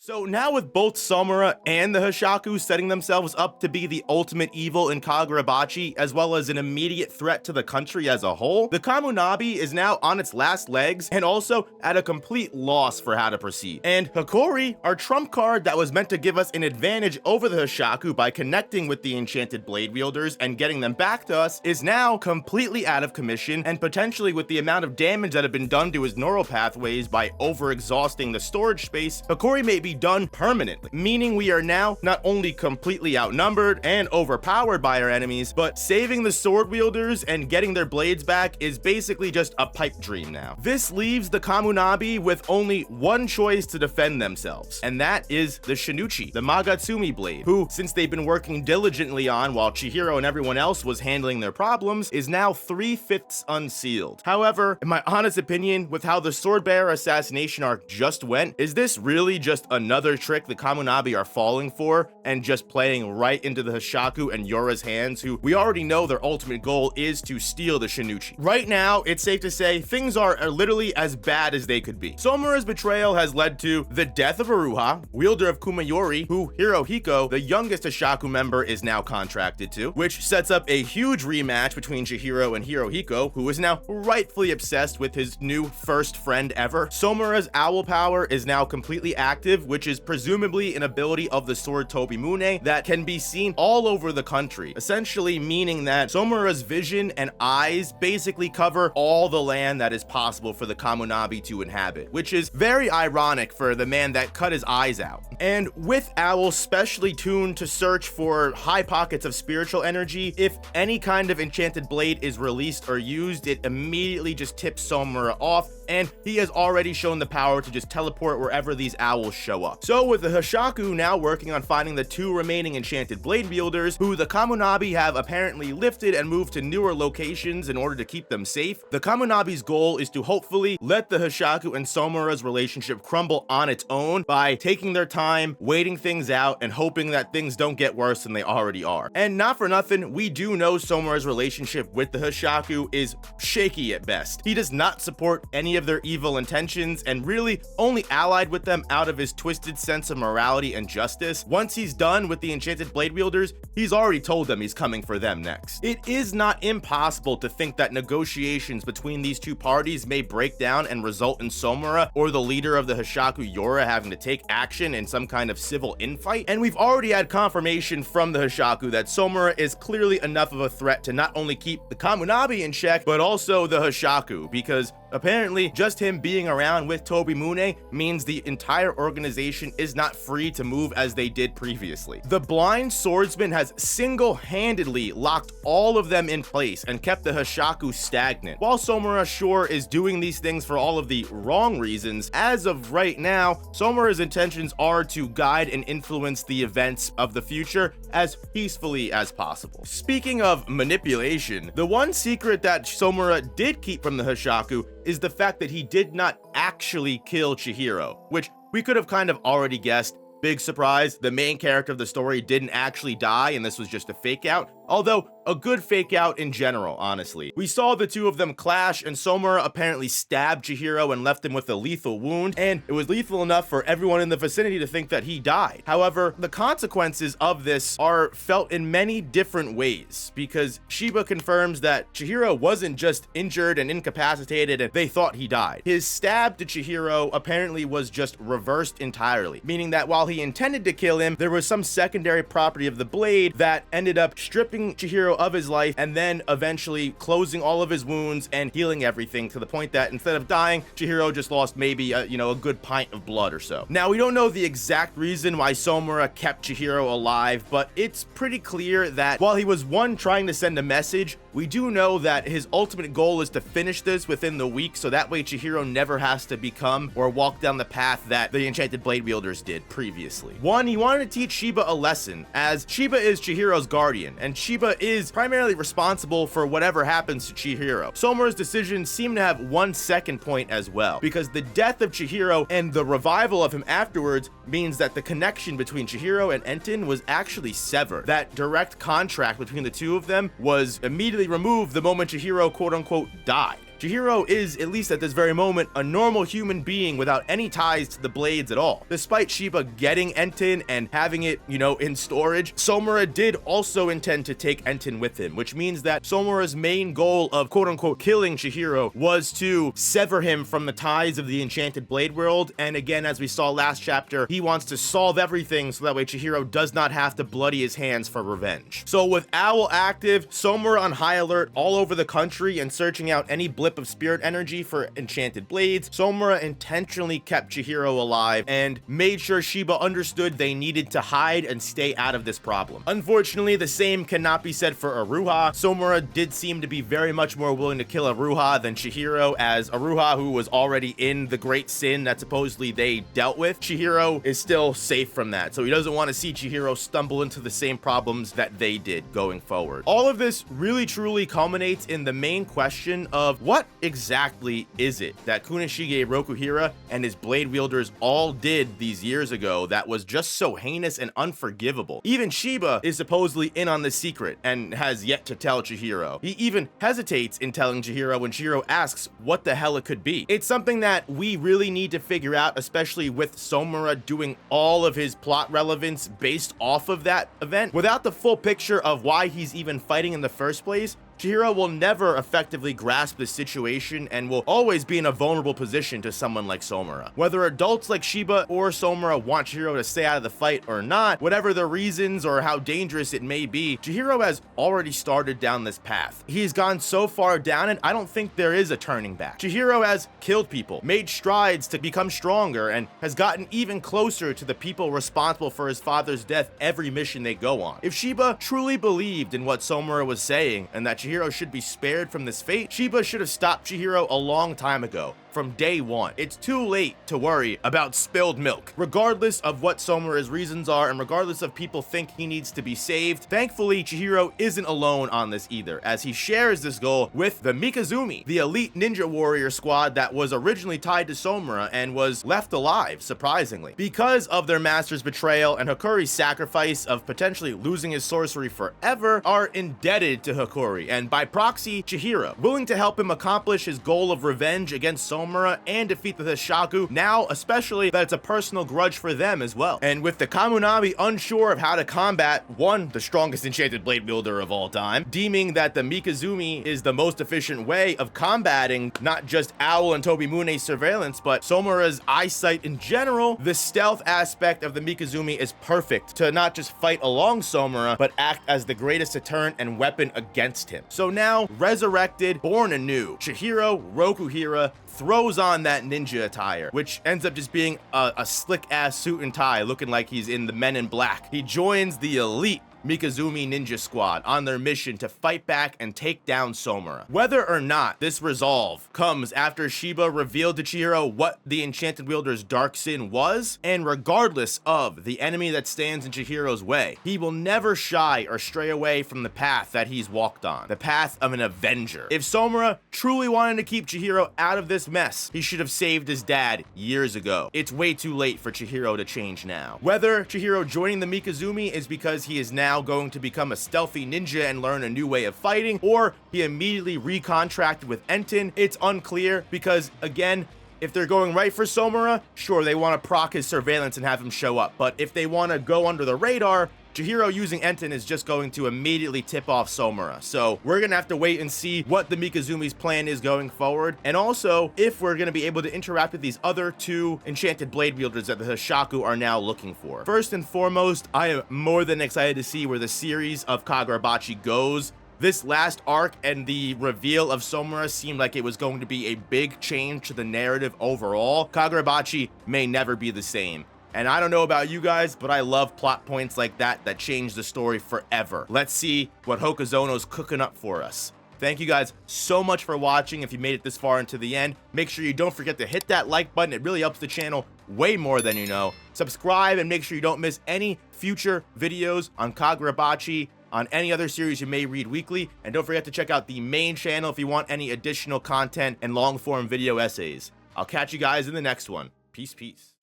So now with both Somura and the Hoshaku setting themselves up to be the ultimate evil in Kagurabachi, as well as an immediate threat to the country as a whole, the Kamunabi is now on its last legs and also at a complete loss for how to proceed. And Hikori, our trump card that was meant to give us an advantage over the Hoshaku by connecting with the enchanted blade wielders and getting them back to us, is now completely out of commission, and potentially with the amount of damage that had been done to his neural pathways by over-exhausting the storage space, Hikori may be done permanently, meaning we are now not only completely outnumbered and overpowered by our enemies, but saving the sword wielders and getting their blades back is basically just a pipe dream now. This leaves the Kamunabi with only one choice to defend themselves, and that is the Shinuchi, the Magatsumi blade, who, since they've been working diligently on while Chihiro and everyone else was handling their problems, is now 3/5 unsealed. However, in my honest opinion, with how the Swordbearer assassination arc just went, is this really just another trick the Kamunabi are falling for and just playing right into the Hoshaku and Yora's hands, who we already know their ultimate goal is to steal the Shinuchi? Right now, it's safe to say things are literally as bad as they could be. Somura's betrayal has led to the death of Aruha, wielder of Kumayori, who Hirohiko, the youngest Hoshaku member, is now contracted to, which sets up a huge rematch between Chihiro and Hirohiko, who is now rightfully obsessed with his new first friend ever. Somura's owl power is now completely active, which is presumably an ability of the sword Tobimune that can be seen all over the country, essentially meaning that Somura's vision and eyes basically cover all the land that is possible for the Kamunabi to inhabit, which is very ironic for the man that cut his eyes out. And with owls specially tuned to search for high pockets of spiritual energy, if any kind of enchanted blade is released or used, it immediately just tips Somura off, and he has already shown the power to just teleport wherever these owls show up. So with the Hoshaku now working on finding the two remaining enchanted blade wielders, who the Kamunabi have apparently lifted and moved to newer locations in order to keep them safe, the Kamunabi's goal is to hopefully let the Hoshaku and Somura's relationship crumble on its own by taking their time, waiting things out, and hoping that things don't get worse than they already are. And not for nothing, we do know Somura's relationship with the Hoshaku is shaky at best. He does not support any of their evil intentions and really only allied with them out of his twisted sense of morality and justice. Once he's done with the enchanted blade wielders, he's already told them he's coming for them next. It is not impossible to think that negotiations between these two parties may break down and result in Somura or the leader of the Hoshaku, Yora, having to take action in some kind of civil infight. And we've already had confirmation from the Hoshaku that Somura is clearly enough of a threat to not only keep the Kamunabi in check, but also the Hoshaku, because apparently just him being around with Tobimune means the entire organization is not free to move as they did previously. The blind swordsman has single-handedly locked all of them in place and kept the Hoshaku stagnant. While Somura sure is doing these things for all of the wrong reasons, as of right now, Somura's intentions are to guide and influence the events of the future as peacefully as possible. Speaking of manipulation, the one secret that Somura did keep from the Hoshaku is the fact that he did not actually kill Chihiro, which we could have kind of already guessed. Big surprise, the main character of the story didn't actually die, and this was just a fake out. Although, a good fake out in general, honestly. We saw the two of them clash, and Somura apparently stabbed Chihiro and left him with a lethal wound, and it was lethal enough for everyone in the vicinity to think that he died. However, the consequences of this are felt in many different ways, because Shiba confirms that Chihiro wasn't just injured and incapacitated and they thought he died. His stab to Chihiro apparently was just reversed entirely, meaning that while he intended to kill him, there was some secondary property of the blade that ended up stripping Chihiro of his life and then eventually closing all of his wounds and healing everything to the point that instead of dying, Chihiro just lost maybe a good pint of blood or so. Now, we don't know the exact reason why Somura kept Chihiro alive, but it's pretty clear that while he was trying to send a message, we do know that his ultimate goal is to finish this within the week, so that way Chihiro never has to become or walk down the path that the enchanted blade wielders did previously. One, he wanted to teach Shiba a lesson, as Shiba is Chihiro's guardian, and Shiba is primarily responsible for whatever happens to Chihiro. Somura's decisions seem to have one second point as well, because the death of Chihiro and the revival of him afterwards means that the connection between Chihiro and Enten was actually severed. That direct contract between the two of them was immediately removed the moment Chihiro quote-unquote died. Chihiro is, at least at this very moment, a normal human being without any ties to the blades at all. Despite Shiba getting Enten and having it, in storage, Somura did also intend to take Enten with him, which means that Somura's main goal of quote-unquote killing Chihiro was to sever him from the ties of the Enchanted Blade World, and again, as we saw last chapter, he wants to solve everything so that way Chihiro does not have to bloody his hands for revenge. So with Owl active, Somura on high alert all over the country and searching out any blip of spirit energy for enchanted blades, Somura intentionally kept Chihiro alive and made sure Shiba understood they needed to hide and stay out of this problem. Unfortunately, the same cannot be said for Aruha. Somura did seem to be very much more willing to kill Aruha than Chihiro, as Aruha, who was already in the great sin that supposedly they dealt with, Chihiro is still safe from that, so he doesn't want to see Chihiro stumble into the same problems that they did going forward. All of this really truly culminates in the main question of what exactly is it that Kunishige Rokuhira and his blade wielders all did these years ago that was just so heinous and unforgivable. Even Shiba is supposedly in on the secret and has yet to tell Chihiro. He even hesitates in telling Chihiro when Chihiro asks what the hell it could be. It's something that we really need to figure out, especially with Somura doing all of his plot relevance based off of that event. Without the full picture of why he's even fighting in the first place, Chihiro will never effectively grasp the situation and will always be in a vulnerable position to someone like Somura. Whether adults like Shiba or Somura want Chihiro to stay out of the fight or not, whatever the reasons or how dangerous it may be, Chihiro has already started down this path. He's gone so far down it, I don't think there is a turning back. Chihiro has killed people, made strides to become stronger, and has gotten even closer to the people responsible for his father's death every mission they go on. If Shiba truly believed in what Somura was saying and that Chihiro should be spared from this fate, Shiba should have stopped Chihiro a long time ago. From day one. It's too late to worry about spilled milk. Regardless of what Somura's reasons are, and regardless of people think he needs to be saved, thankfully Chihiro isn't alone on this either, as he shares this goal with the Mikazumi, the elite ninja warrior squad that was originally tied to Somura and was left alive, surprisingly. Because of their master's betrayal and Hikori's sacrifice of potentially losing his sorcery forever, are indebted to Hikori, and by proxy, Chihiro, willing to help him accomplish his goal of revenge against Somura and defeat the Hishaku, now especially that it's a personal grudge for them as well. And with the Kamunai unsure of how to combat one, the strongest enchanted blade wielder of all time, deeming that the Mikazumi is the most efficient way of combating not just Owl and Tobimune's surveillance, but Somura's eyesight in general, the stealth aspect of the Mikazumi is perfect to not just fight along Somura, but act as the greatest deterrent and weapon against him. So now, resurrected, born anew, Chihiro Rokuhira throws on that ninja attire, which ends up just being a slick-ass suit and tie, looking like he's in the Men in Black. He joins the elite Mikazumi Ninja Squad on their mission to fight back and take down Somura. Whether or not this resolve comes after Shiba revealed to Chihiro what the Enchanted Wielder's dark sin was, and regardless of the enemy that stands in Chihiro's way, he will never shy or stray away from the path that he's walked on, the path of an avenger. If Somura truly wanted to keep Chihiro out of this mess, he should have saved his dad years ago. It's way too late for Chihiro to change now. Whether Chihiro joining the Mikazumi is because he is now going to become a stealthy ninja and learn a new way of fighting, or he immediately recontracted with Enten, it's unclear, because again, if they're going right for Somura, sure, they want to proc his surveillance and have him show up, but if they want to go under the radar, Chihiro using Enten is just going to immediately tip off Somura. So we're going to have to wait and see what the Mikazumi's plan is going forward, and also if we're going to be able to interact with these other two enchanted blade wielders that the Hishaku are now looking for. First and foremost, I am more than excited to see where the series of Kagurabachi goes. This last arc and the reveal of Somura seemed like it was going to be a big change to the narrative overall. Kagurabachi may never be the same. And I don't know about you guys, but I love plot points like that change the story forever. Let's see what Hokazono's cooking up for us. Thank you guys so much for watching. If you made it this far into the end, make sure you don't forget to hit that like button. It really helps the channel way more than you know. Subscribe and make sure you don't miss any future videos on Kagurabachi, on any other series you may read weekly. And don't forget to check out the main channel if you want any additional content and long-form video essays. I'll catch you guys in the next one. Peace, peace.